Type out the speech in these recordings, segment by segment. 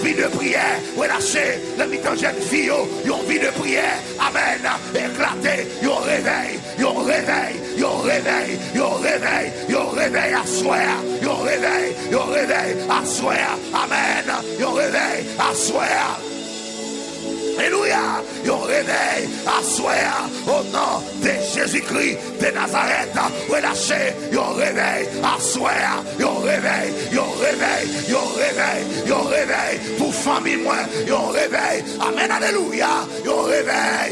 vie de prière. Relâchez le mi-temps jeune fille, une vie de prière. Amen. Éclatez, un réveil, un réveil, un réveil, un réveil, un réveil à soir, un réveil à soir. Amen. Un réveil à soir. Alléluia, un réveil à soir au nom de Jésus-Christ de Nazareth. Relâchez, un réveil à soir, un réveil, un réveil, un réveil, un réveil pour famille moi, un réveil. Amen, alléluia, un réveil,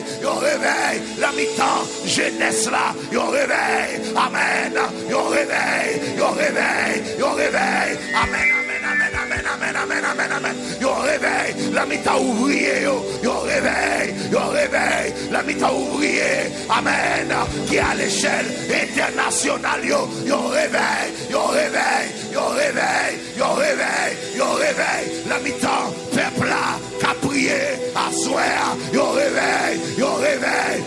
la mi-temps, jeunesse là, un réveil, amen, un réveil, un réveil, un réveil, amen. Amen. Yo réveil, la mi-temps ouvrier, yo réveil, la mi-temps ouvrier, amen, qui est à l'échelle internationale, yo réveil, la mi-temps, peuple là, qu'a prié, à soir, yo réveil, yo réveil,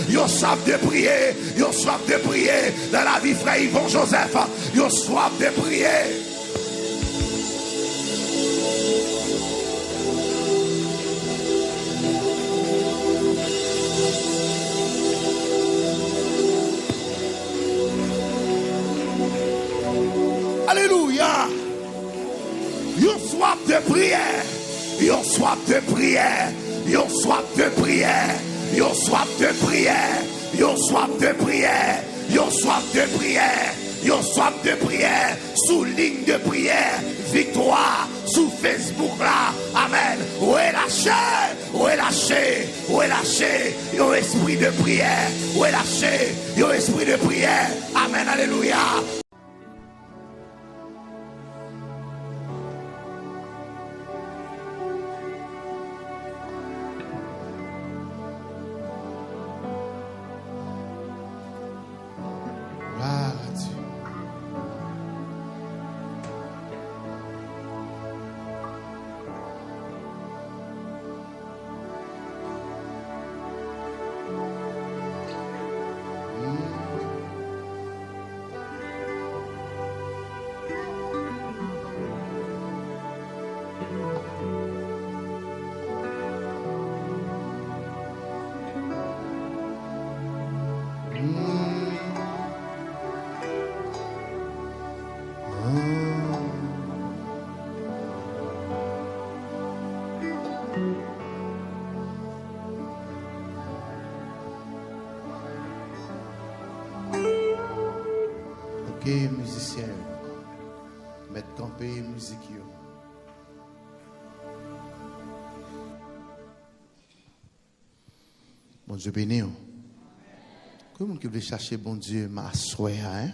yo soif de prier, dans la vie frère Yvon Joseph, yo soif de prier. Alléluia. Yo soif de prière, yo soif de prière. Yo soif de prière, yo soif de prière, yo soif de prière, yo soif de prière, yo soif de prière, sous ligne de prière, victoire, sous Facebook là, amen, relâchez, yo esprit de prière, relâchez, yo esprit de prière, amen, alléluia. Musicien, mettre camper musique. Bon Dieu béni. Comment qui veut chercher bon Dieu m'a souhait hein?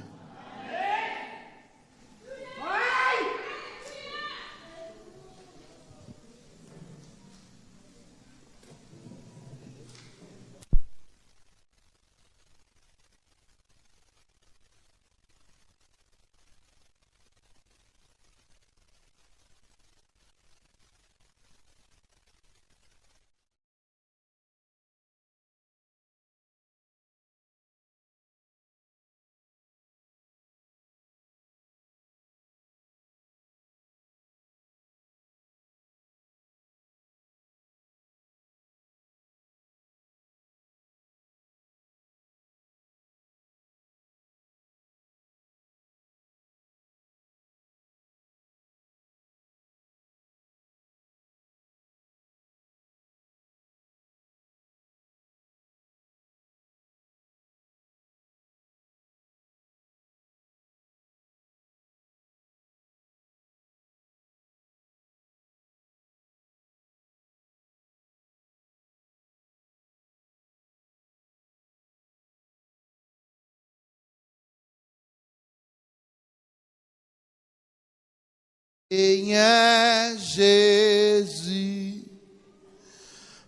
Seigneur Jésus,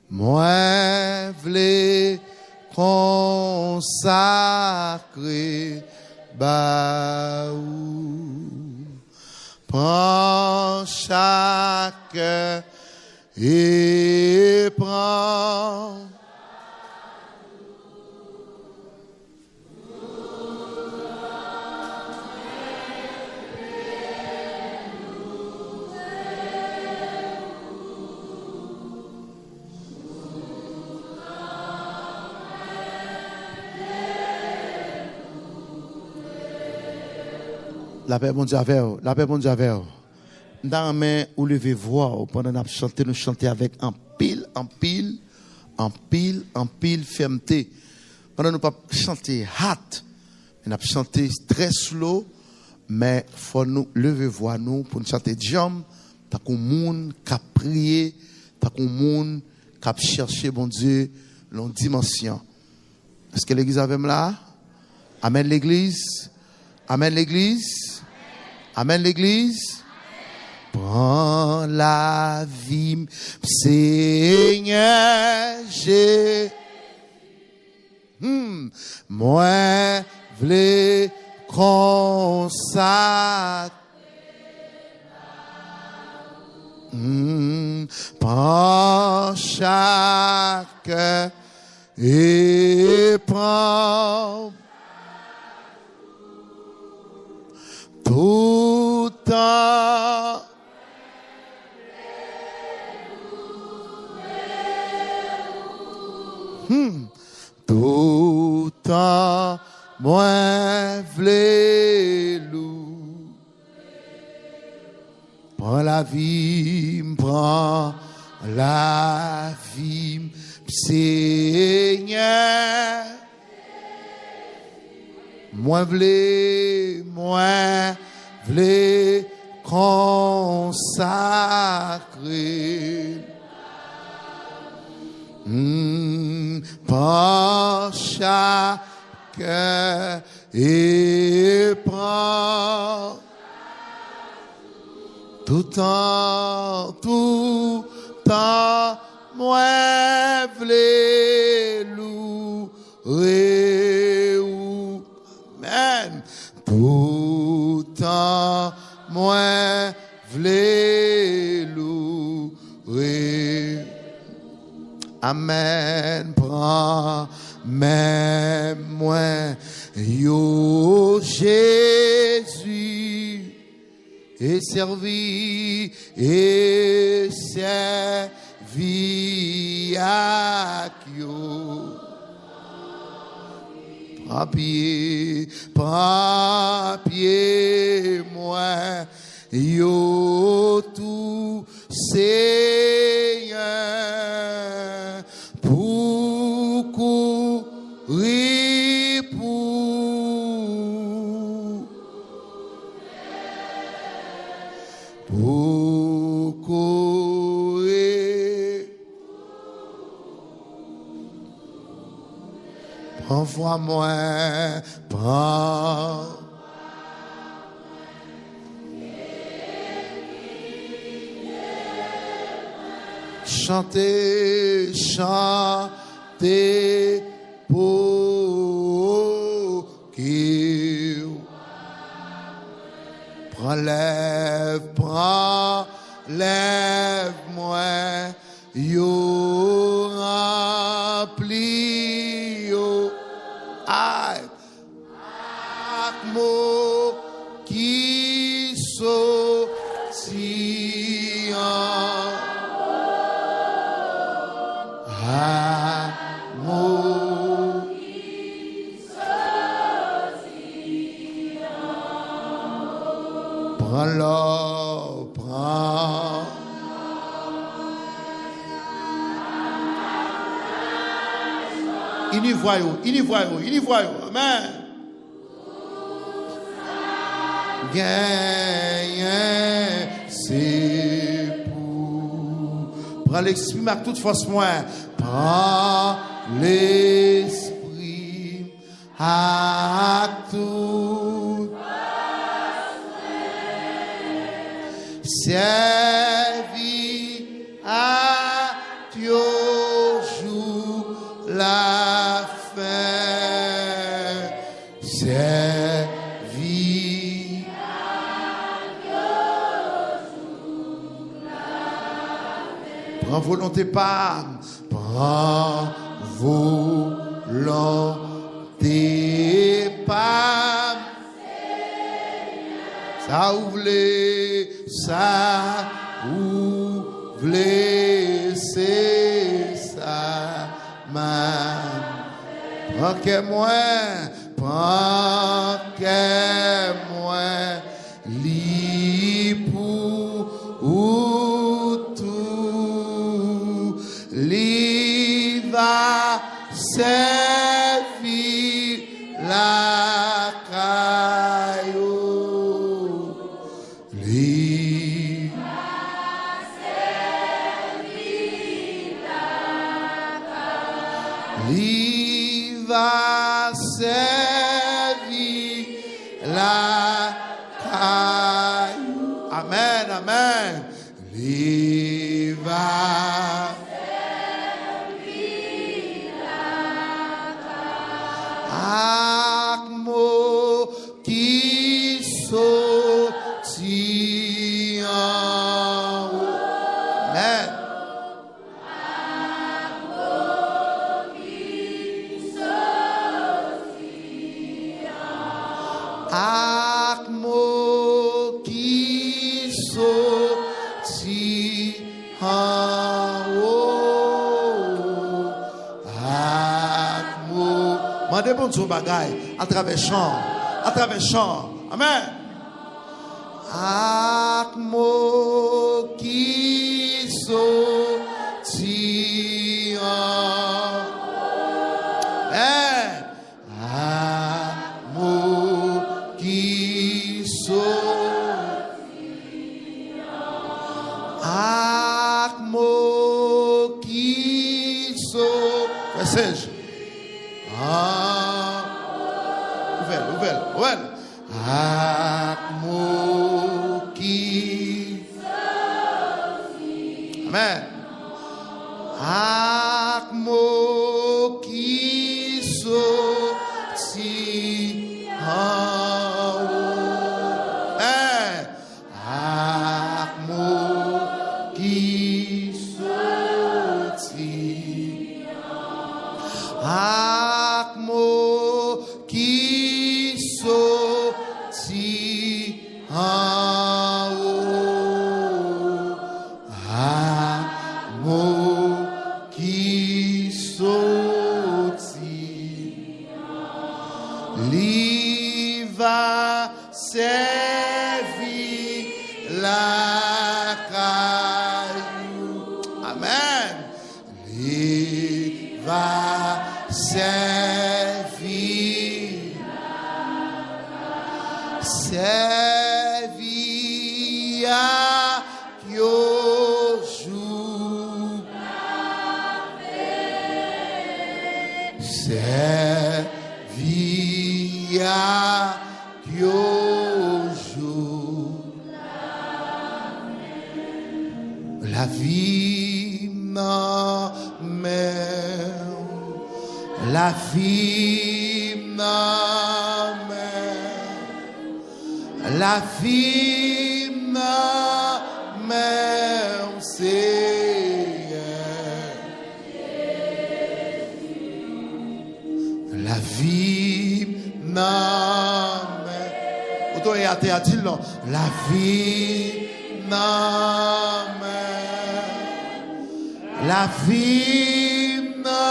moi v'lais consacrer baou, prends chacun et prends La paix, mon Dieu, avec vous. La paix, mon Dieu, avec vous. Dans la main, vous levez voix pendant que nous chantons avec un pile fermeté. Pendant que nous pas chanter hâte, nous chanter très slow, mais il faut nous lever voix nous pour nous chanter jam, tant qu'on monde qui a prié, tant qu'on monde qui a cherché bon Dieu, l'on dimension. Est-ce que l'église avait là? Amen l'église. Amen l'église. Amen l'église. Prends la vie, Seigneur Jésus. Moi, v'lais consacrer. Prends chaque et prends tout temps. Tout temps, moi v'lais louer. Prends la vie, Seigneur. Moi v'lais consacrer. Par chaque et prends tout temps, moi v'lais louer. Amen. Tout temps, moi v'lais louer. Amen, prends même moi, yo Jésus, et servi à yo. Prends pied, moi, yo tout Seigneur, pour courir pour courir. Prends-moi, prends. Chantez pour qu'il prends lève-moi, yo rempli, yo aïe, mot qui sortit amour qui sortit prends-le, prends. Il y voit. Amen. Gagne, c'est pour. Prends l'esprit, ma toute force, moi. Prends l'esprit à tout. Servi à Dieu jour la fin. Servi à Dieu jour la fin. Prends volonté pas. Prends volonté pas. Ça ouvre, c'est ça, man. Prends que moi, servir la caillou. Li va servir la caillou. Li va servir la caillou. Amen, amen. Li va Akmo qui sortit en haut. Amen. Akmo qui sortit en haut. Akmo qui sortit en haut. Akmo. Mandez bon Dieu bagaille à travers chant. Amen. Akmo qui sortit en haut. Akmo qui sortit en haut. Akmo qui sortit. Verset. Nouvelle. Akmo qui Amen. Akmo qui sortit en haut. Akmo qui sortit en haut. Akmo qui sortit en haut. Akmo qui sortit. Li va servir la caillou. Amen. Li va servir à Kyojou. Servir à Kyojou. La vie non mais la vie non la vie même c'est la vie même auto et a-t-il non la vie même la vie même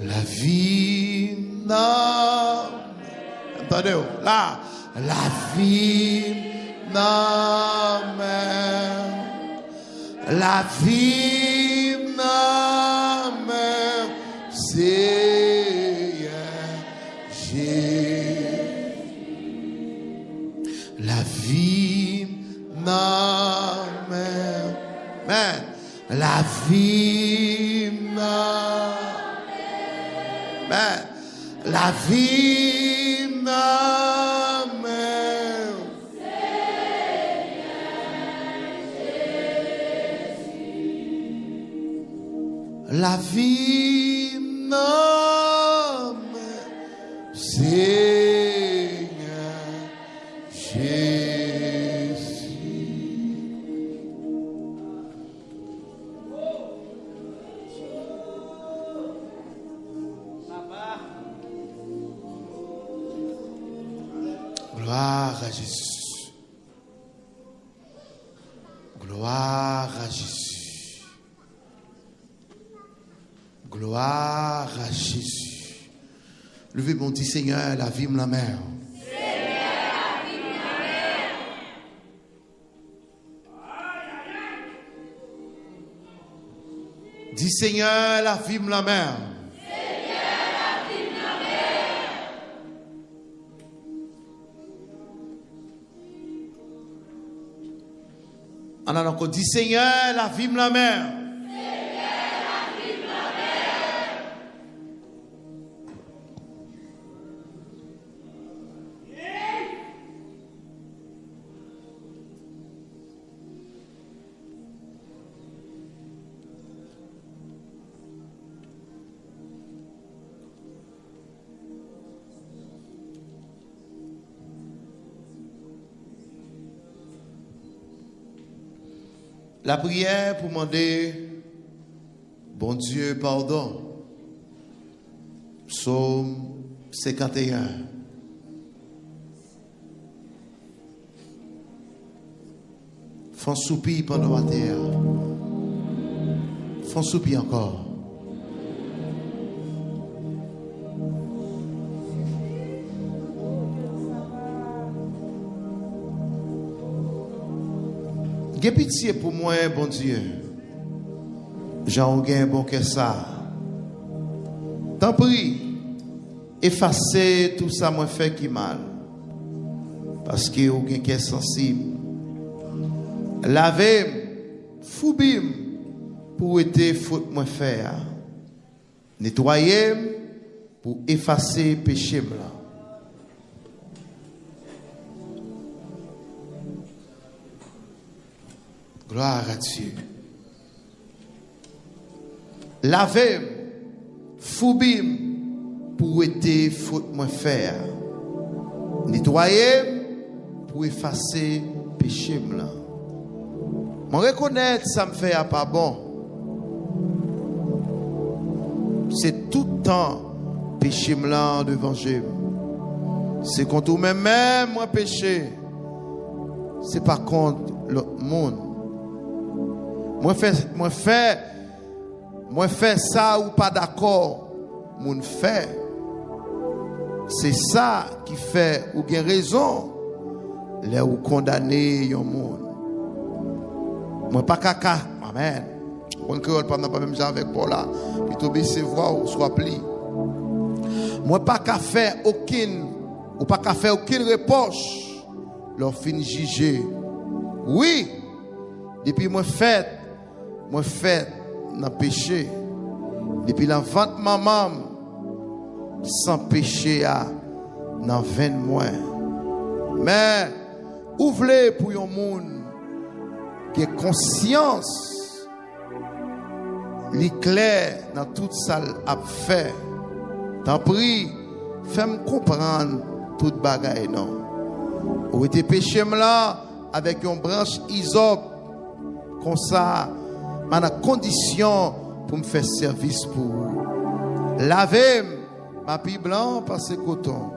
la vie non. Entendez là, la vie non. La vie non. C'est Jésus. La vie non. Mais la vie non. La vie même la vie même Seigneur Jésus. Gloire à Jésus. Gloire à Jésus. Gloire à Jésus. Levez mon dit Seigneur, la vie me la mère. Dis Seigneur, la vie me la mer. On a encore dit Seigneur, la vie me la mer. La prière pour demander, bon Dieu, pardon. Psaume 51. Font soupir pendant la terre. Font soupir encore. J'ai pitié pour moi, bon Dieu. J'en ai un bon que ça. Tant pis, effacez tout ça, moi fait qui mal. Parce que vous avez un cœur sensible. Lavez, foubim, pour être faute moi faire. Nettoyez pour effacer péché là. Gloire à Dieu. Lavez, foubim, pour aider faute moi faire. Nettoyez, pour effacer péché là. Je reconnais ça me fait pas bon. C'est tout le temps péché là devant Dieu. C'est contre vous-même, moi péché. C'est pas contre l'autre monde. Moi fait ça ou pas d'accord, mon fait. C'est ça qui fait ou bien raison là où condamner un monde. Moi pas caca, amen. On créole pas même avec Paul là, plutôt baisser voix ou soit pli. Moi pas qu'à faire aucune reproche leur fin juger. Oui, depuis moi fait dans péché. Depuis l'enfant de maman, sans péché dans 20 mois. Mais, ouvrez pour un monde qui a conscience, l'éclair dans tout ça a fait. T'en prie, fais-moi comprendre toute bagaille non. Ou était péché là avec une branche hysope comme ça. Mais à condition pour me faire service pour vous. Laver ma pille blanc par ce coton.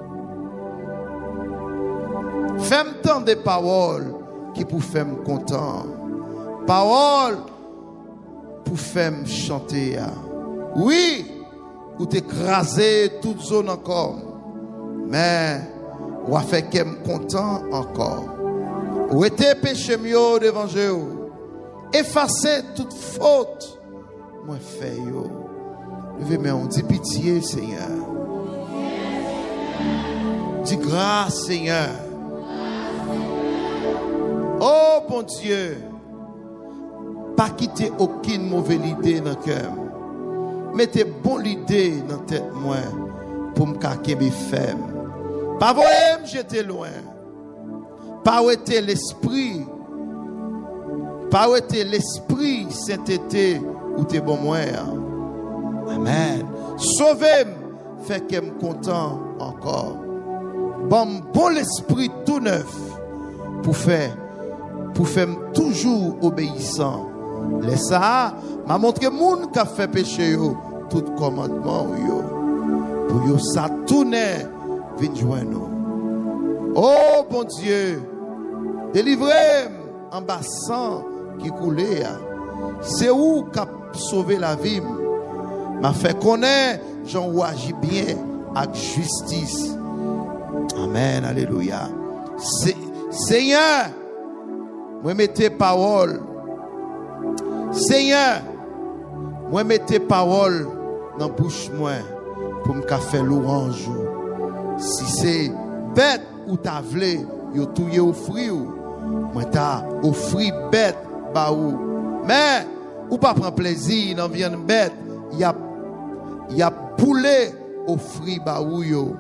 Fais-moi tant de paroles qui pour faire me content. Paroles pour faire me chanter. Oui, ou t'écraser toute zone encore. Mais ou a fait qu'elle me content encore. Ou était péché mieux devant Dieu. Effacer toute faute. Moi fait yo. Levez mais on dit pitié Seigneur. Dis grâce Seigneur. Oh bon Dieu. Pas quitter aucune mauvaise idée dans le cœur. Mettez bonne idée dans la tête moi pour me caquer mes femmes. Pas voyer j'étais loin. Pas où était l'esprit. Pas où était l'esprit Saint-Été ou t'es bon moi. Amen. Sauvez-moi, fait qu'elle me content encore. Bon l'esprit tout neuf pour faire toujours obéissant. Laisse ça, m'a montré moun qui a fait péché yo, tout commandement yo. Pour yo ça tourne vinn joindre. Oh bon Dieu, délivrez-moi en bas sang qui coulait. C'est où qu'a sauvé la vie. M'a fait connaître j'en agis bien avec justice. Amen, alléluia. Seigneur, moi mettez parole. Seigneur, Moi mettez parole dans bouche moi pour me faire louange. Si c'est bête ou ta vle, yo touye offri ou. Moi ta offri bête ba ou. Mais ou pas prendre plaisir dans viande bête, y a poulet offri ba ou yo.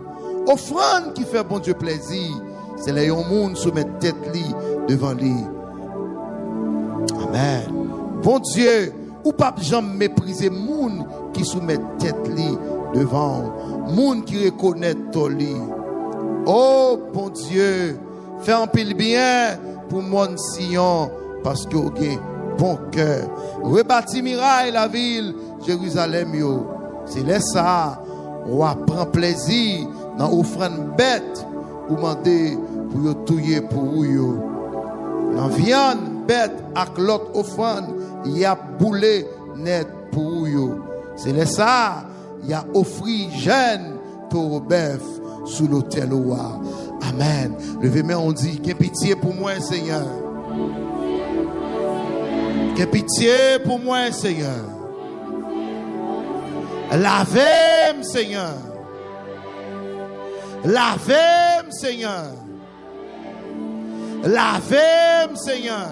Offrande qui fait bon Dieu plaisir, c'est les gens monde soumettre tête li devant lui. Amen. Bon Dieu, ou pas jamais mépriser moun qui soumet tête li devant, moun qui reconnaît ton lit. Oh bon Dieu, fais un pile bien pour mon Sion parce que ok bon cœur. Rebâti miraille la ville Jérusalem yo. C'est là ça, on va prendre plaisir dans offrande bête ou demander pour yo touyer pour yo. Dans viande bête avec l'autre offrande, il y a boulé net pour yo. C'est là ça, il y a offri jeune pour bœuf sous l'autel roi. Amen. Levez-moi, on dit, qu'est pitié pour moi, Seigneur. Qu'est pitié pour moi, Seigneur. Lavez-moi, Seigneur. Lavez-moi, Seigneur. Lavez-moi, Seigneur.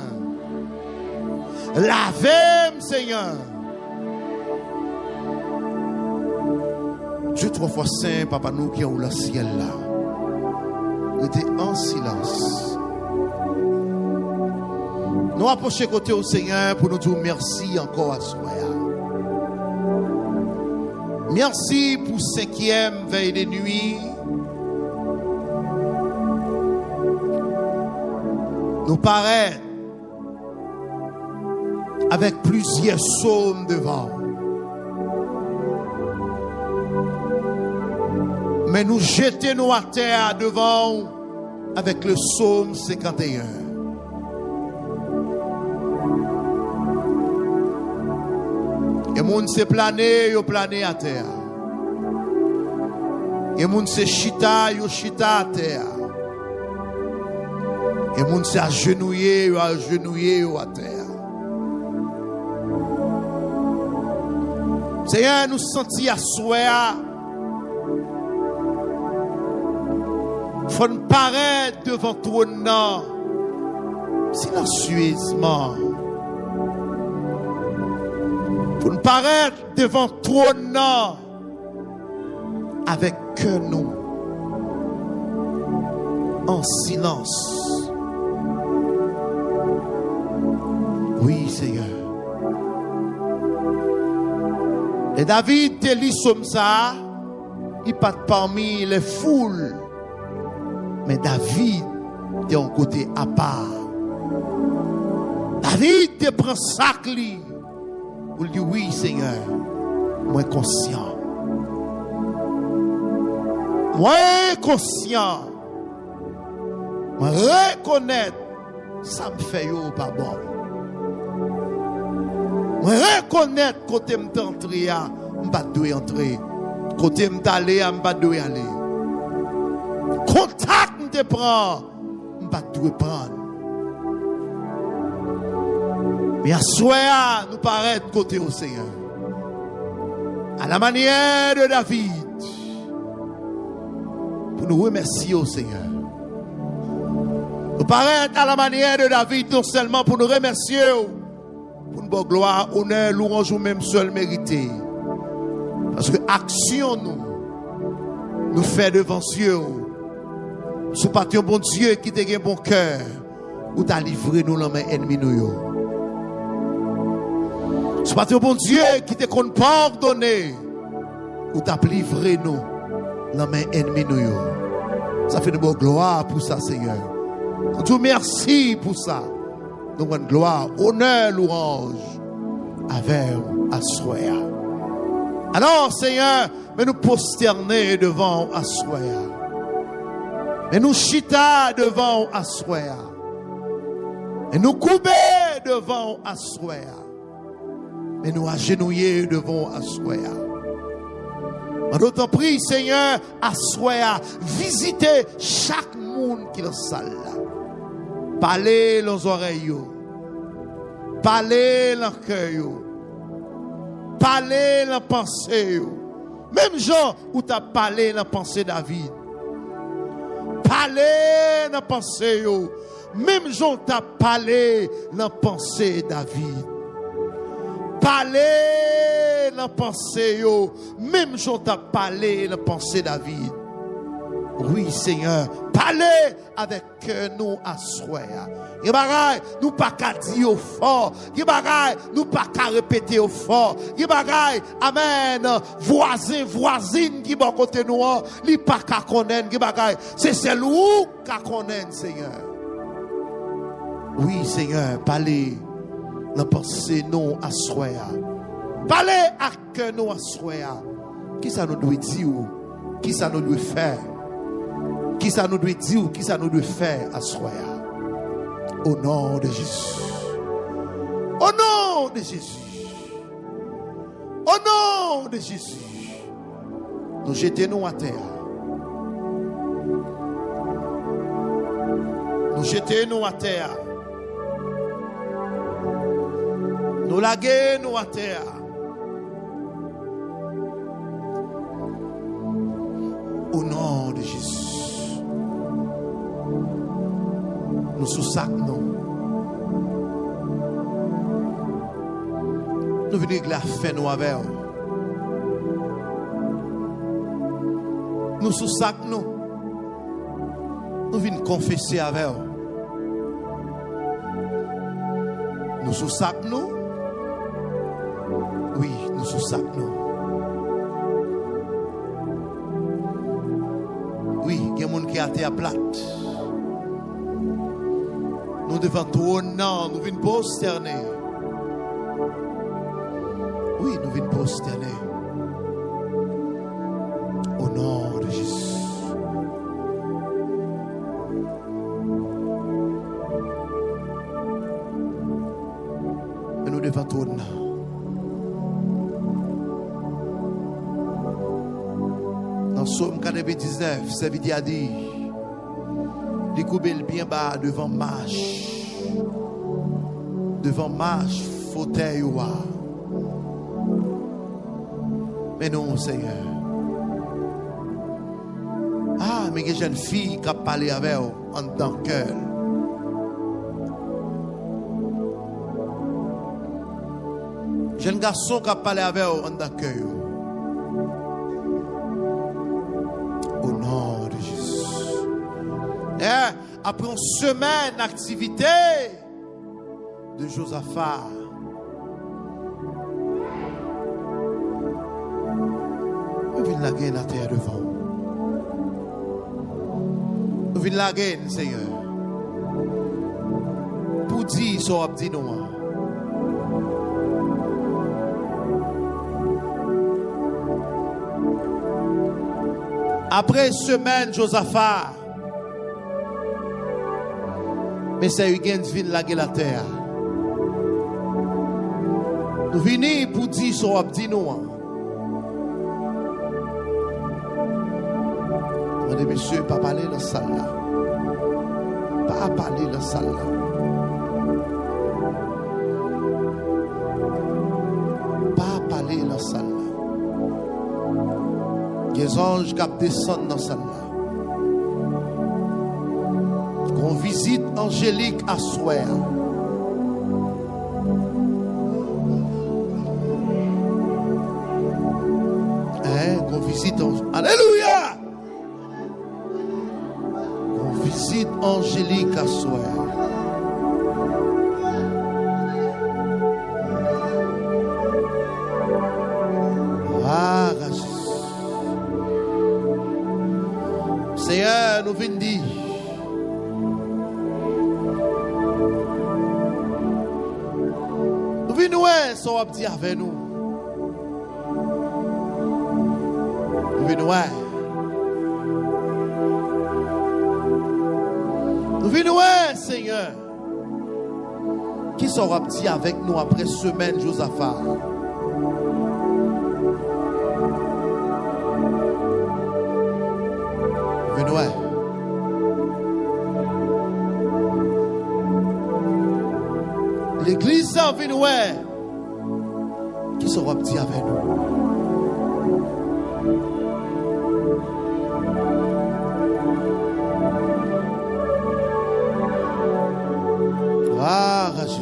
Lavez-moi, Seigneur. Dieu trois fois saint, papa nous qui ont le ciel là. Restez en silence. Nous approchons côté au Seigneur pour nous dire merci encore à soi. Merci pour 5e veille de nuit. Nous paraît avec plusieurs psaumes devant. Mais nous jetons à terre devant avec le psaume 51. Et moun se plané, yo plané à terre. Et moun se chita, yo chita à terre. Et moun se agenouillé, yo agenouillé à terre. Seigneur, nous sentis à souhait. Faut nous paraître devant toi silencieusement. Faut nous paraître devant toi avec que nous en silence. Oui, Seigneur. Et David te lit comme ça, il passe parmi les foules. Mais David est en côté à part. David te prend sac li pour dire oui Seigneur, moi conscient. Moi conscient. Moi reconnaître ça me fait yo pas bon. Moi reconnaître côté me t'entrer à m'pas doit entrer. Côté me t'aller à m'pas doit aller. Contact me te prend, m'pas doit prendre. Mais à soi, nous paraît côté au Seigneur. À la manière de David. Pour nous remercier au Seigneur. Nous paraît à la manière de David, non seulement pour nous remercier, pour nous donner gloire, honneur, louange ou même seul mérité. Parce que action nous fait devant Dieu. Ce pas un bon Dieu qui te gagne bon cœur, ou t'a livré nous dans main ennemi nous. Ce pas un bon Dieu qui te compte pardonner, ou t'a livré nous dans main ennemi nous. Ça fait de bonne gloire pour ça, Seigneur. Nous te merci pour ça. Nous rendons gloire, honneur, louange avec Assoya. Alors, Seigneur, mais nous prosterner devant Assoya. Et nous chita devant Assoya. Et nous couper devant Assoya. Et nous agenouiller devant Assoya. En d'autres prie, Seigneur, Assoya, visitez chaque monde qui est dans la salle. Parlez dans les oreilles. Parlez dans le cœur. parlé dans la pensée. Même Jean, où tu as parlé dans la pensée David. Parlé dans la pensée. Même Jean, tu as parlé dans la pensée David. Parlé dans la pensée. Même Jean, tu as parlé dans la pensée David. Oui, Seigneur, parlez avec nous à soi. Nous pas qu'à dire au fort. Nous pas qu'à répéter au fort. Amen. Voisine qui va côté nous, li pas qu'à connaître. C'est celle où qu'à connaître, Seigneur. Oui, Seigneur, parlez. Nous pensez nous à soi. Parlez avec nous à soi. Qui ça nous doit dire? Qui ça nous doit faire? Qui ça nous doit dire, qui ça nous doit faire à soi. Au nom de Jésus. Au nom de Jésus. Au nom de Jésus. Nous jetons à terre. Nous jetons à terre. Nous laguons à terre. Au nom de Jésus. Nous sous-sac nous. Nous venons la faire nous avec. Nous sous-sac nous. Nous venons confesser avec. Nous sous-sac nous. Oui, nous sous-sac nous. Oui, il y a des gens qui ont été à plate. Nous devons trôner, nous venons prosterner. Oui, nous venons prosterner. Au nom de Jésus. Et nous devons trôner. Dans Psaume 99, ça veut dire découper le bien bas devant marche. Devant marche, fauteuil ou mais non, Seigneur. Ah, mais il y a une jeune fille qui a parlé avec vous en tant que cœur. Jeune garçon qui a parlé avec vous en tant que cœur. Au nom de Jésus. Et après une semaine d'activité de Josaphat, nous venons la gagner la terre devant. Nous venons la gagner, Seigneur. Pour dire ce qu'on dit nous. Après une semaine, Josaphat, mais c'est une vient la gagner la terre. Nous venons pour dire ce qu'on dit nous. Madame, monsieur, pas parler dans la salle là. Pas parler dans la salle là. Pas parler dans la salle là. Les anges qui descendent dans la salle là. Qu'on visite angélique à soir. Qu'on visite Alléluia. Qu'on visite angélique à soir. Ah, Jésus. Seigneur, nous venons dire. Nous venons dire avec nous. Nous venons, Seigneur, qui sera petit avec nous après semaine, Josaphat. Venons. L'église en venons, Qui sera dit avec nous? Ah, Jésus.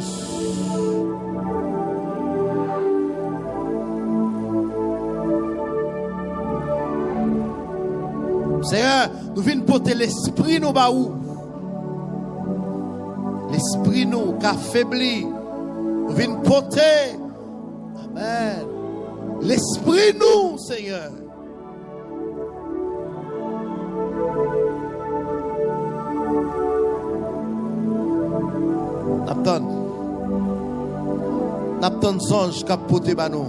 Seigneur, nous venons porter l'esprit nous baou. L'esprit nous qui a faibli. Nous venons porter. Amen. L'esprit nous, Seigneur. N'attend songe qu'a porté banou.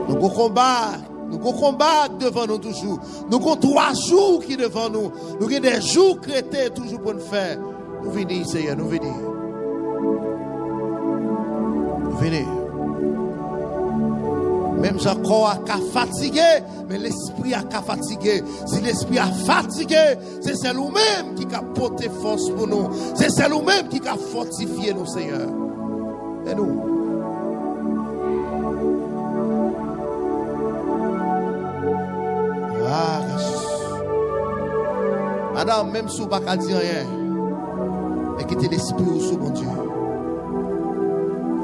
Nous combat devant nous toujours. Nous avons 3 jours qui devant nous. Nous avons des jours crétés toujours pour nous faire. Nous venons, Seigneur, nous venons. Nous venons. Même Jean-Corps a fatigué, mais l'esprit a fatigué. Si l'esprit a fatigué, c'est celle-là-même qui a porté force pour nous. C'est celle-là-même qui a fortifié nous, Seigneur. Et nous. Ah, madame, même si vous ne pouvez pas dire rien, mais quittez l'esprit sous mon Dieu.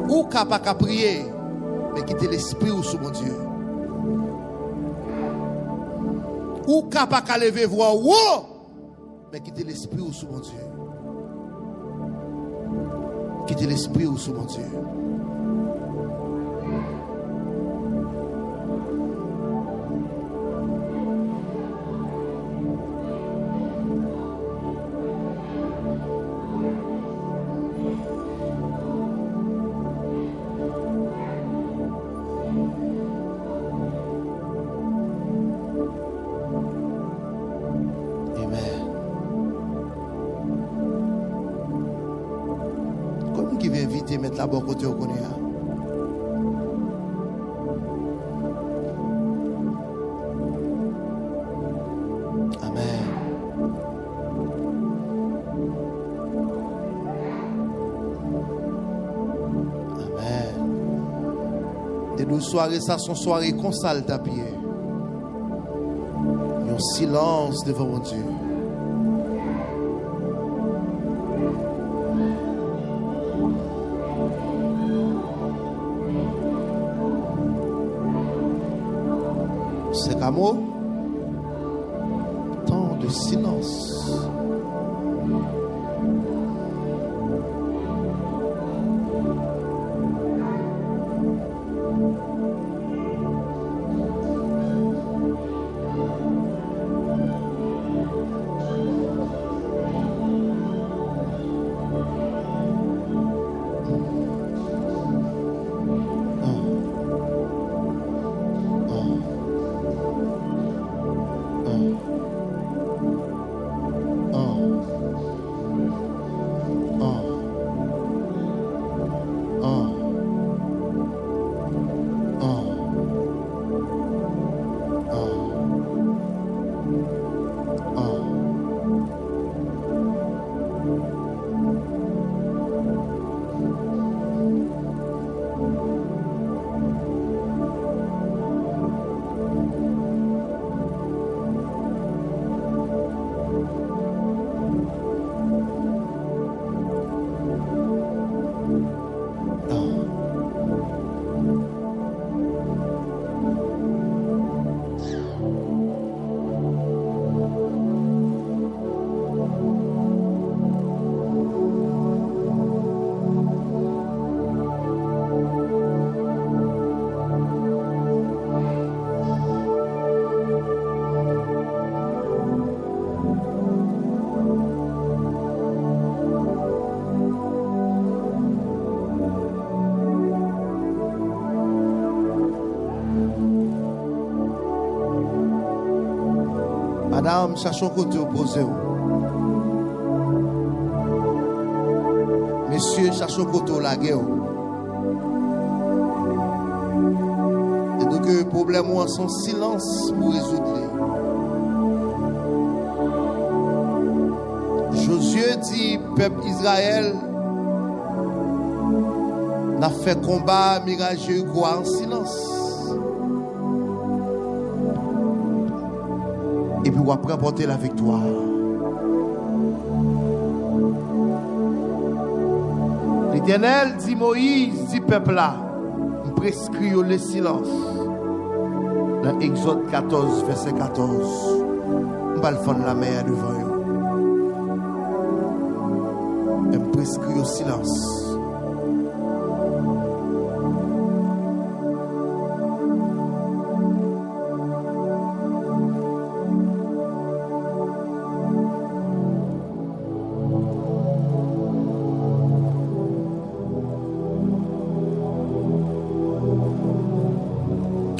Ou capable de prier, mais quittez l'esprit sous mon Dieu. Ou capable de lever voix, mais quittez l'esprit sous mon Dieu. Quittez l'esprit sous mon Dieu. Mettre la bonne côté au connaît. Amen. Amen. De nos soirées, ça sont soirées qu'on salte à pied. Un silence devant mon Dieu. C'est comme temps de silence. Madame, cherchons côté opposé. Messieurs, cherchons côté lagué. Et donc, le problème est son silence pour résoudre. Josué dit, peuple Israël, n'a fait combat Mirage quoi en silence. Et puis, après, apporter la victoire. L'Éternel dit Moïse, dit peuple là, prescrit le silence. Dans Exode 14, verset 14. On va le faire la mer devant eux. Et prescrit le silence.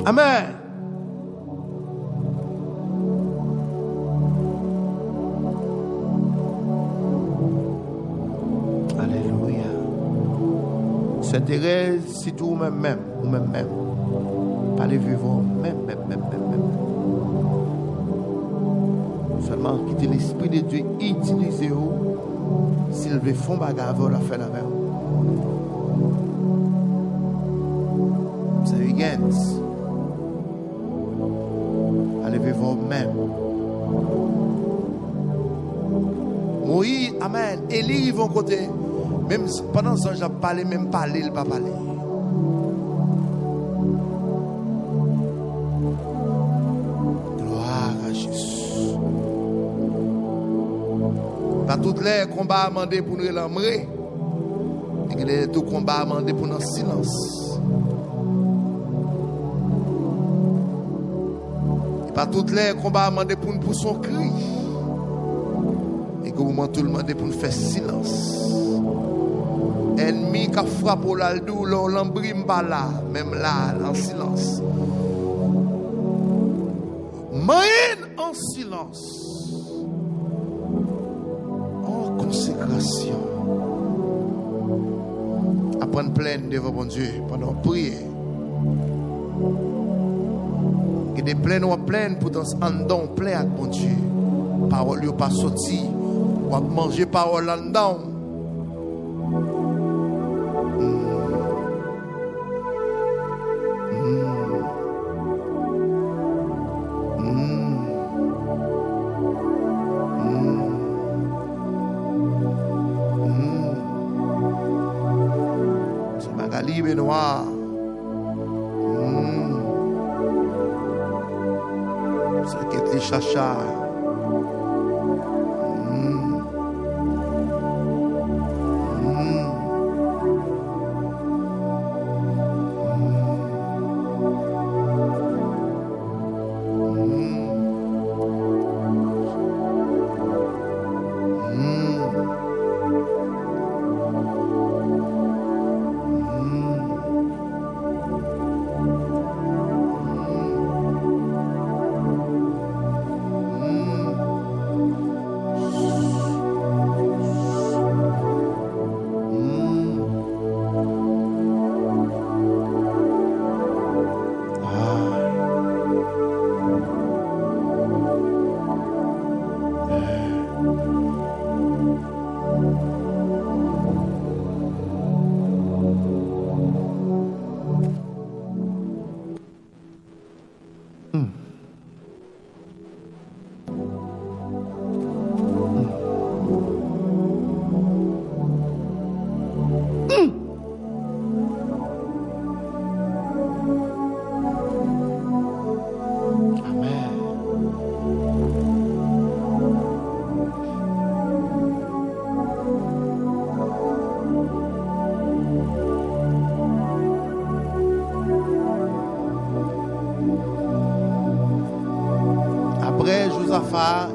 Amen. Alléluia. Sainte Thérèse, si tout même, ou même, parlez vivant, même. Seulement quitter l'Esprit de Dieu, utilisez-vous. S'il veut fond bagarre, on la fait la même. C'est week-end. Même. Moïse, amen. Élie, ils vont côté. Même pendant ce temps, j'ai parlé, même parler, il ne va pas parler. Gloire à Jésus. Pas toutes les combats amendés pour nous l'aimer. Et que les tout combats amendés pour nous silence. Pas toutes les combats demandés pour nous pour son cri. Et que moment tout le monde pour nous faire silence. Ennemi qui frappe au l'aldou, l'embrime pas là, même là, en silence. Moyen en silence. En consécration. À prendre pleine devant mon Dieu pendant prier. Et des plaines ou pleines pour en don plein avec mon Dieu. Parole ou pas sorti. Ou à manger parole en don. C'est Magali Benoît. Chacha.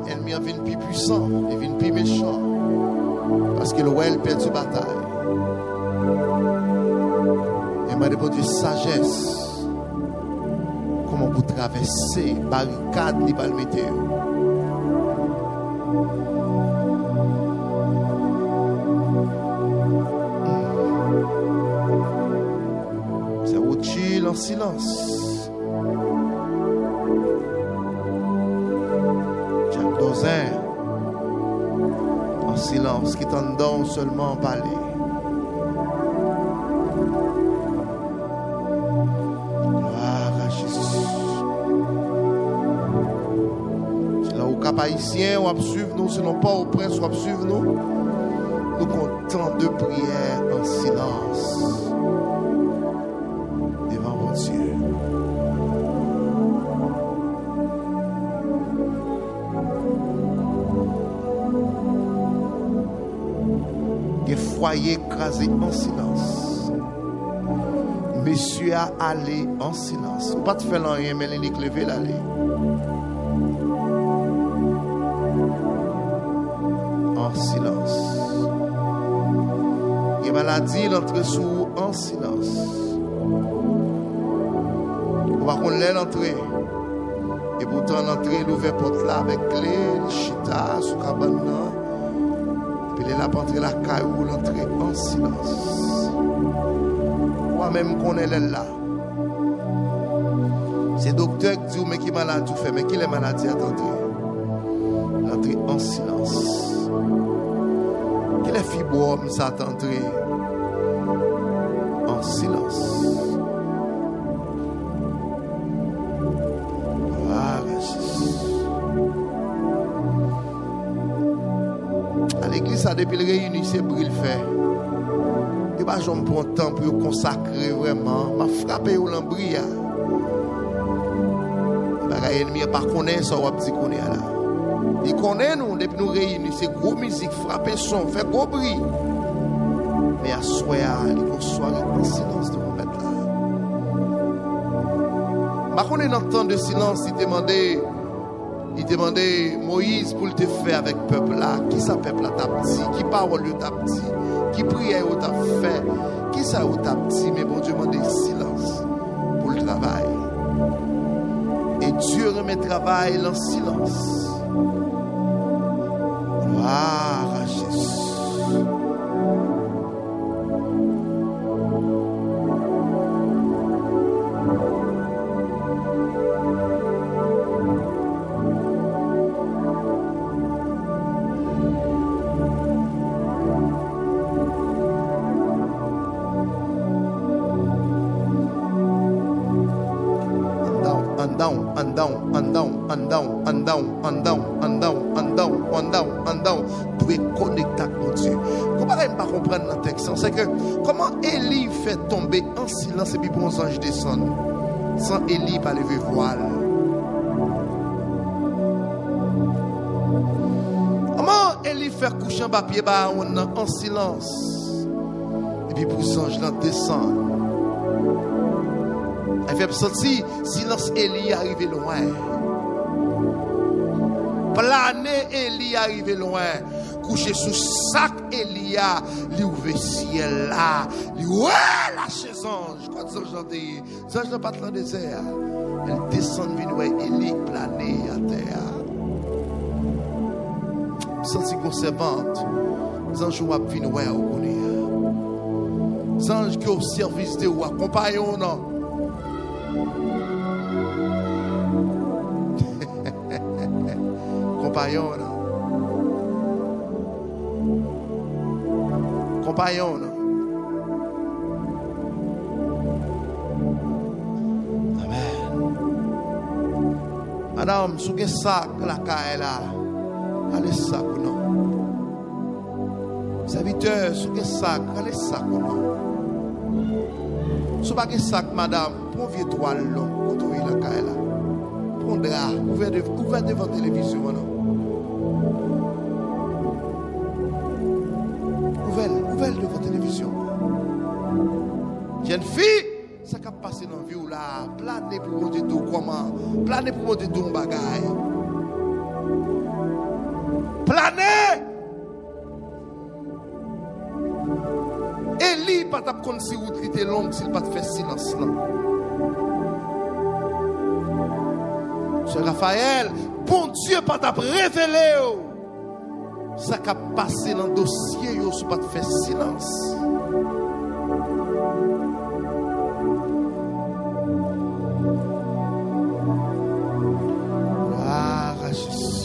Ennemi vient plus puissant, il vient plus méchant. Parce que le roi perd une bataille. Et m'a demandé sagesse. Comment vous traverser barricade ni pas le mettre. C'est où chill en silence. En silence, qui t'entend seulement parler. Cap Haïtien, ou à suivre nous, sinon pas au prince, ou à suivre nous. Nous comptons de prières en silence devant mon Dieu. Des foyers écrasés en silence. Monsieur a allé en silence. Pas de faire rien, mais il est levé l'aller. En silence. Et maladie, l'entrée sous en silence. On va qu'on l'ait l'entrée. Et pourtant, l'entrée, l'ouvert porte là avec clé, le chita, sous cabane. Puis il est là pour entrer la caillou, l'entrée en silence. Moi-même, qu'on est là. C'est docteur qui dit, mais qui est malade, tout fait, mais qui est maladie, attendez. L'entrée en silence. Quel est fibrome, ça attendrait en silence. À l'église, ça depuis le réuni, c'est brille fait. Et bah, je me prends temps pour consacrer vraiment. Ma frappé ou l'embria. Les ennemis ne connaissent pas ça, on dit qu'on est là. Ils connaissent nous, depuis nous réunis, c'est gros musique, frapper son, fait gros bruit. Mais à soir, il faut soirée en silence de vous mettre là. Par contre, dans le temps de silence, il demandait Moïse pour le faire avec le peuple là. Qui ça peuple là t'a dit? Qui parole t'a dit? Qui prière t'a fait? Qui ça t'a dit? Mais bon Dieu demandait silence pour le travail. Et Dieu remet le travail en silence. Gloire à Jésus. Pour être connecté avec mon Dieu. Comment on ne pas comprendre dans le texte? C'est que comment Élie fait tomber en silence et puis pour un ange descendre sans Élie pas lever voile. Comment Élie fait coucher en papier en silence et puis pour ange descendre. Elle fait sortir silence Élie arrivé loin. Planer Élie arrivé loin, couché sous sac Élia, lui ouvert ciel là, lui ouais lâcher ange. Quand les anges dit, les anges n'ont pas dans le désert. Elle descend venir ouais Élie planer à terre. Senti conservante, les anges ont venir ouais au connaît. Les anges qui au service de ou accompagnons non. Compagnon. Amen. Madame, sous quel sac la caille là? Allez sac ou non? Serviteur, sous quel sac? Allez sac ou non? Sous pas quel sac, madame? Prends vieux toile long, quand la caille là. Prends drap, ouvert devant la télévision non? Ouvert devant la télévision. Jeune fille, ça qui a passé dans la vie là, planer pour monter tout comment? Planer pour monter tout un bagaille. Planer! Élie pas t'a compte si route était longue s'il pas te fait silence là. Sœur Raphaël, bon Dieu pas t'a révélé. Ça qui a passé dans le dossier, yo, si pas te faire silence. Gloire à Jésus.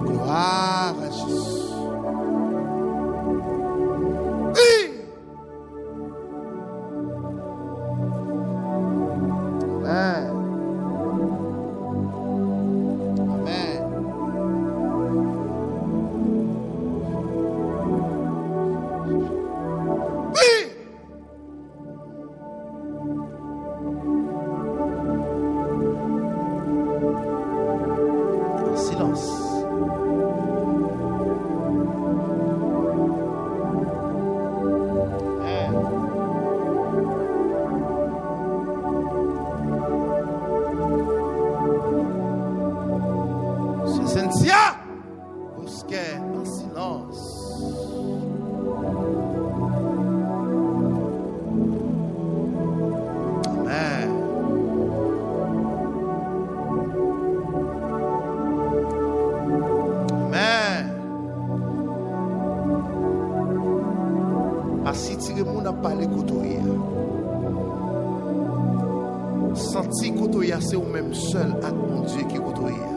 Gloire à Jésus. silence. Cynthia, Bosquet en silence. Amen. Amen. Asi tire moun a parler kotoya. Senti kotoya c'est ou même seul avec mon Dieu qui kotoya.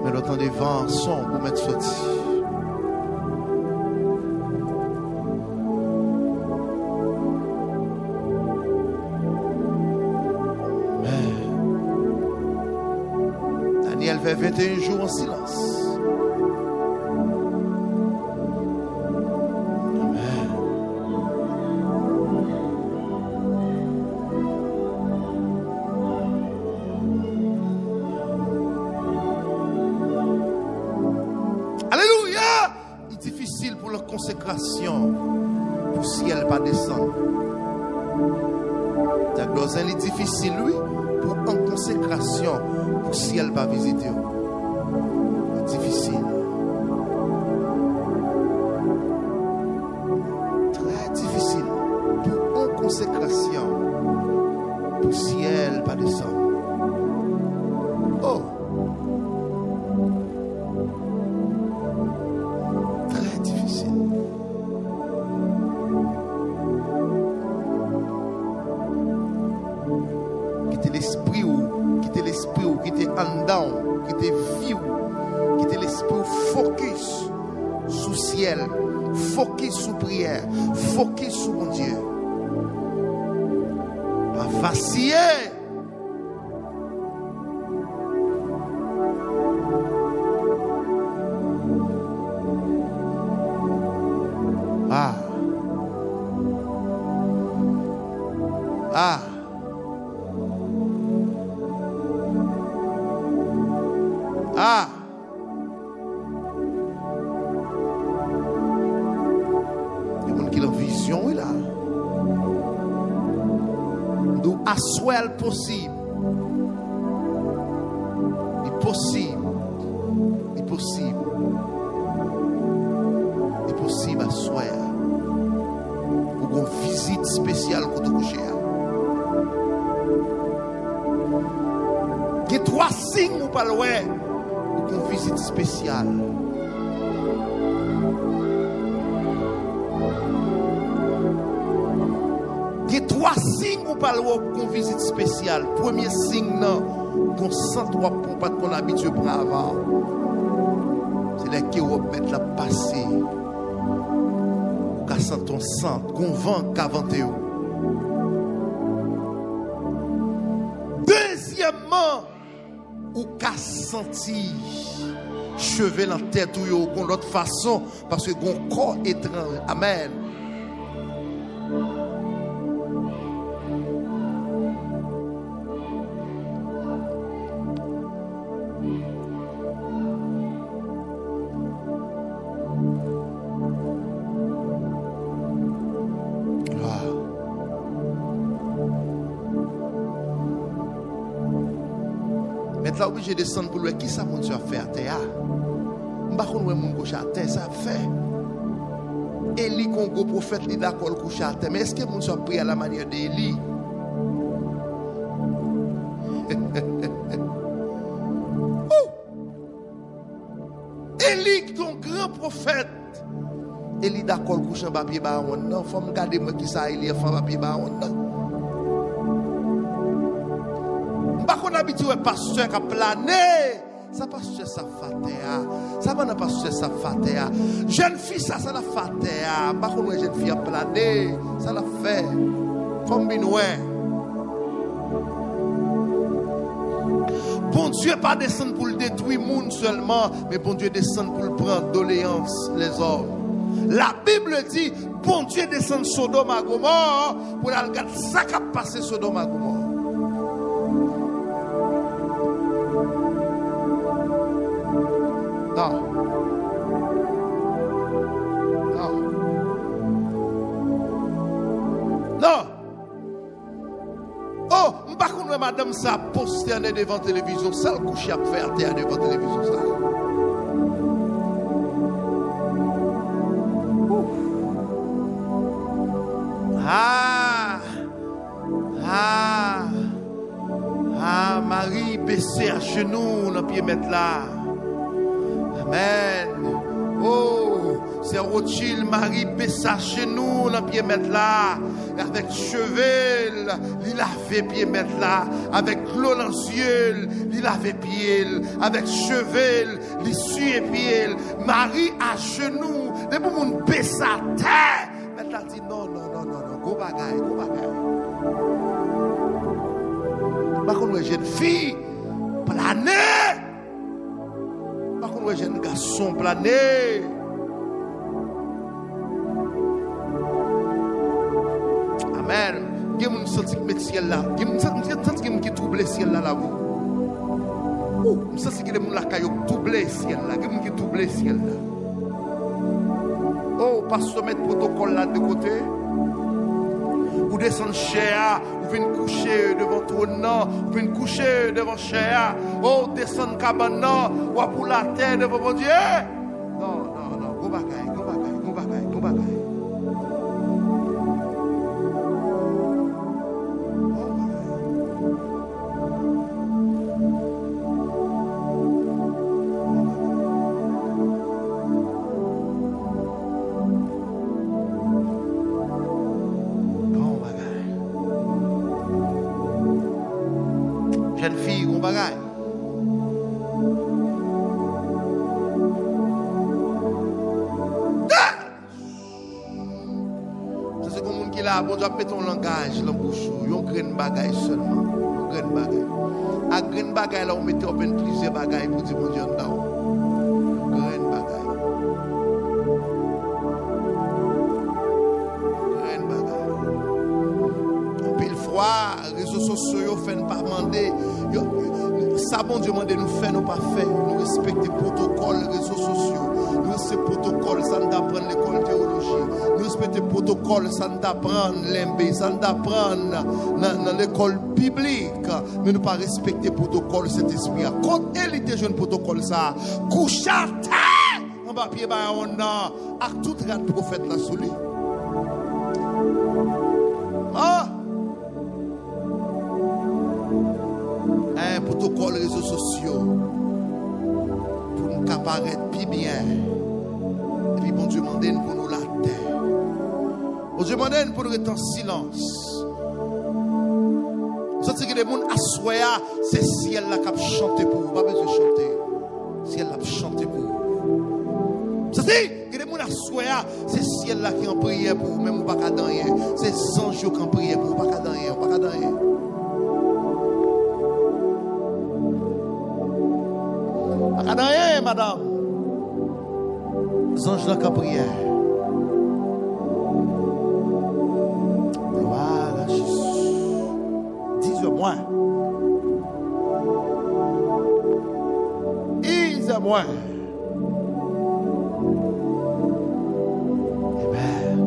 Mais le temps des vents sont pour mettre sorti. Daniel fait 21 jours en silence. Consécration pour ciel pas descendre. Ta gloire est difficile lui pour en consécration pour ciel pas visiter. Difficile. Très difficile pour en consécration pour ciel pas descendre. Oh. Focus sur prière, focus sur mon Dieu. Pas vaciller. Ah. Ah. Ah. Assoel possible. Il possible. Il possible. Il possible assoel. Pour une visite spéciale pour te coucher. Il y a 3 signes ou pas loin pour une visite spéciale. Il y a 3 signes ou pas loin pour une visite spéciale. Premier signe, qu'on sent toi pour pas qu'on habitue pour avoir. C'est là que vous mettre la passé. Ou qu'à sent ton sang, qu'on vent qu'avant vous. Deuxièmement, ou qu'à sentir cheveux dans la tête ou de l'autre façon parce que mon corps étrange. Amen. Là obligé de descendre pour lui qui ça mon Dieu a fait à terre. M'pa connait mon coucher à terre ça fait. Élie Congo prophète li d'accord coucher à terre mais est-ce que mon Dieu a pris à la manière d'Élie? Élie, ton grand prophète, Élie d'accord couche en papier baron. Non, faut me garder moi qui ça Élie en papier baron. Pas qu'on habitué pasteur à planer. Ça pasteur ça fatéa. Ça va pasteur ça fatéa. Jeune fille ça la fatéa. Pas qu'on jeune fille à planer. Ça la fait. Faut me ouais. Bon Dieu pas descendre pour le détruire monde seulement, mais bon Dieu descend pour le prendre doléance les hommes. La Bible dit, bon Dieu descend Sodome à Gomorrhe pour la regarder ça qui a passé Sodome à Gomorrhe. Non. Non. Non. Oh, par contre, madame, ça posterné devant la télévision, ça le couche à faire terre devant la télévision. Ça. Marie baissée à genoux, dans pied mettre là. Amen. Oh, c'est Rothschild, Marie baissée à genoux, dans pied mettre là. Avec chevel, il lavait pied mettre là. Avec l'eau dans les yeux, il lavait pied. Avec chevel, il suait pied. Marie à genoux, les gens baissent à terre. Elle a dit non, go bagaille, go bagaille. Par contre, une jeune fille planer. Par contre, un jeune garçon planer. Amen. Il y a des gens qui mettent ciel là. Il y a des gens qui troublent le ciel là. Je sais qu'il y a des gens qui troublent le ciel là. Il y a des gens qui troublent le ciel là. Oh, pasteur, mettre protocole là de côté. Ou descendre cher, ou venir coucher devant trône, ou venir coucher devant cher. Oh, descendre cabane, ou pour la terre devant mon Dieu. Non, go bagaille, go bagaille, go bagaille, go bagaille. Bon Dieu, mettre ton langage dans bouche, yon grain bagaille seulement, yon grain bagaille. A grain bagaille là on mettait open plusieurs bagailles pour dire bon Dieu dedans. Grain bagaille. Grain bagaille. Pile fois, réseaux sociaux fait pas demander, ça bon Dieu demande nous faire nous pas faire, nous respecter protocole réseaux sociaux. Nous respectons protocole, ça nous apprend l'école théologie. Nous respectons protocole, ça nous apprend l'MB, ça nous apprend dans l'école biblique. Mais nous pas respecter protocole cet esprit. Quand elle était jeune protocole ça, couche à terre, on va pied on a tout grand prophète là sous lui. Un protocole réseaux sociaux pour nous apparaître plus bien. Et puis bon Dieu demande pour nous la terre. Bon Dieu demande pour nous être en silence. Vous savez que les gens assoya, c'est ciel là qui a chanté pour vous. Pas besoin de chanter. Ciel là qui a chanté pour vous. Vous savez que les gens assoya, c'est ciel là qui en prière pour vous. Même pas qu'à dans rien. C'est anges qui en prière pour vous. Pas qu'à dans rien. Pas qu'à dans rien. Pas qu'à dans rien, madame. Les anges là qui en prière. Gloire à Jésus. Dis-moi. Dis-moi. Amen.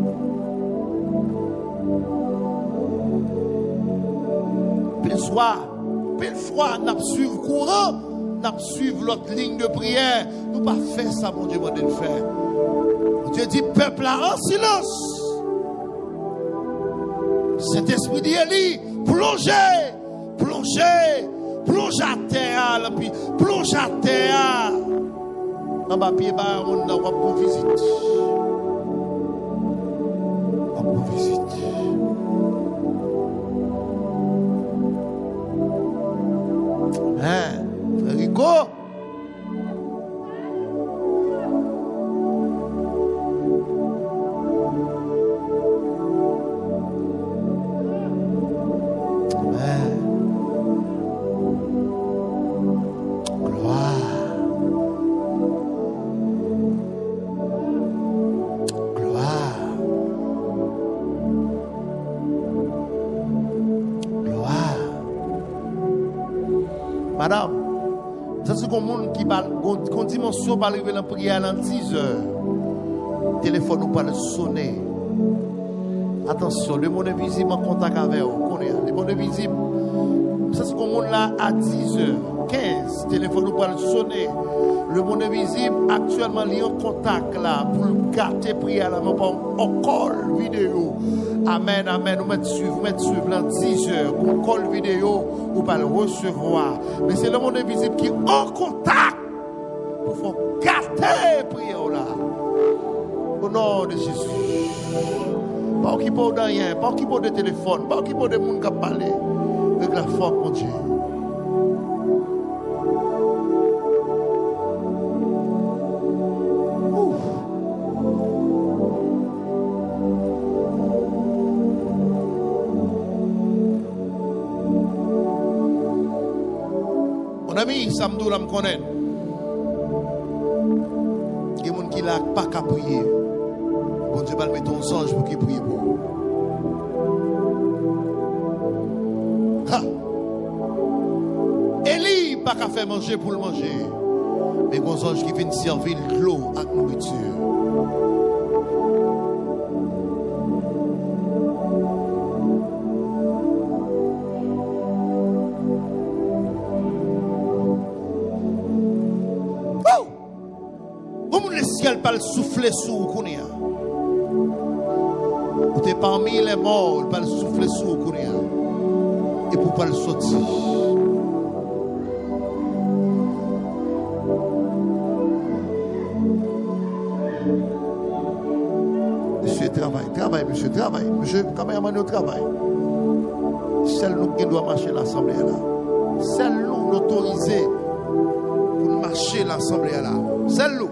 Pile fois, nous suivons courant, nous suivons l'autre ligne de prière. Nous ne pas faire ça, mon Dieu, m'a dit de faire. Dieu dit, peuple là en silence. Cet esprit dit, Élie, plongez à terre, puis plongez à terre. En bas, pied bas, on a pour visite. On pour visite. Hein, Rico. Madame, ça c'est comme monde qui parle, qu'on dimension pour arriver dans la prière dans 10 heures. Téléphone nous parle sonner. Attention, le monde invisible en contact avec vous. Le monde invisible, ça c'est comme monde là à 10 heures. 15, téléphone nous parle sonner. Le monde invisible actuellement il est en contact là pour garder prière là, mais pas en call vidéo. Amen, amen. Nous mettons suivre dans 10 heures. On call vidéo, ou pas le recevoir. Mais c'est le monde invisible qui est en contact pour faire garder prière là. Au nom de Jésus. Pas qui peut de rien, pas qui peut de téléphone, pas qui peut de monde qui parle. Avec la force, mon Dieu. Mon ami, Samdou, là, me connaît. Il y a des gens qui n'ont pas qu'à prier. Bon Dieu va le mettre en ange pour qu'il prie pour vous. Élie n'a pas qu'à faire manger pour le manger. Mais il y a des anges qui viennent servir l'eau avec nourriture. Pas le souffler sous vous. Vous êtes parmi les morts, pas le souffler sous vous. Et pour pas le sortir. Monsieur, travaille, monsieur, travaille. Monsieur, caméraman, au travail. Celle nous qui doit marcher l'assemblée là. Celle nous autorisée pour marcher l'assemblée là. Celle nous.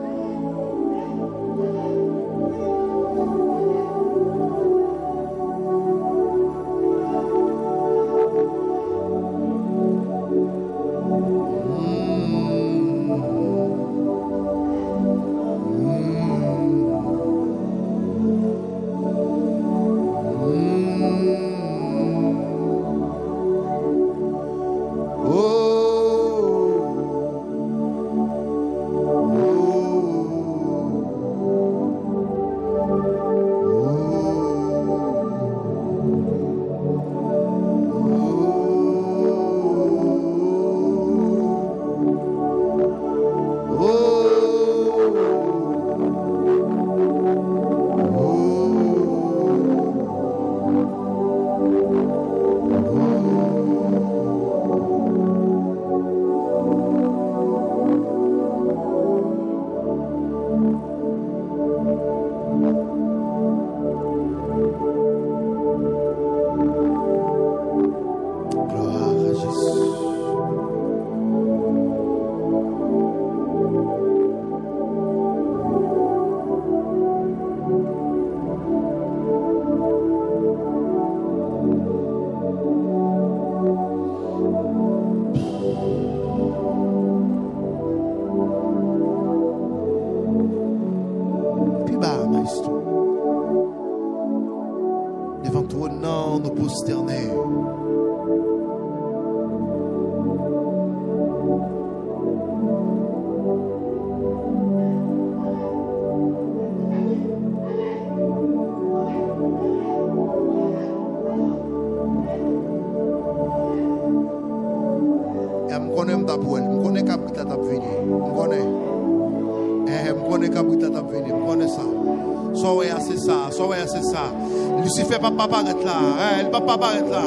Lucifer ne va pas apparaître là. Elle ne va pas apparaître là.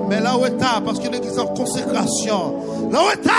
Mais là où est-ce parce que l'église est en consécration. Là où est-ce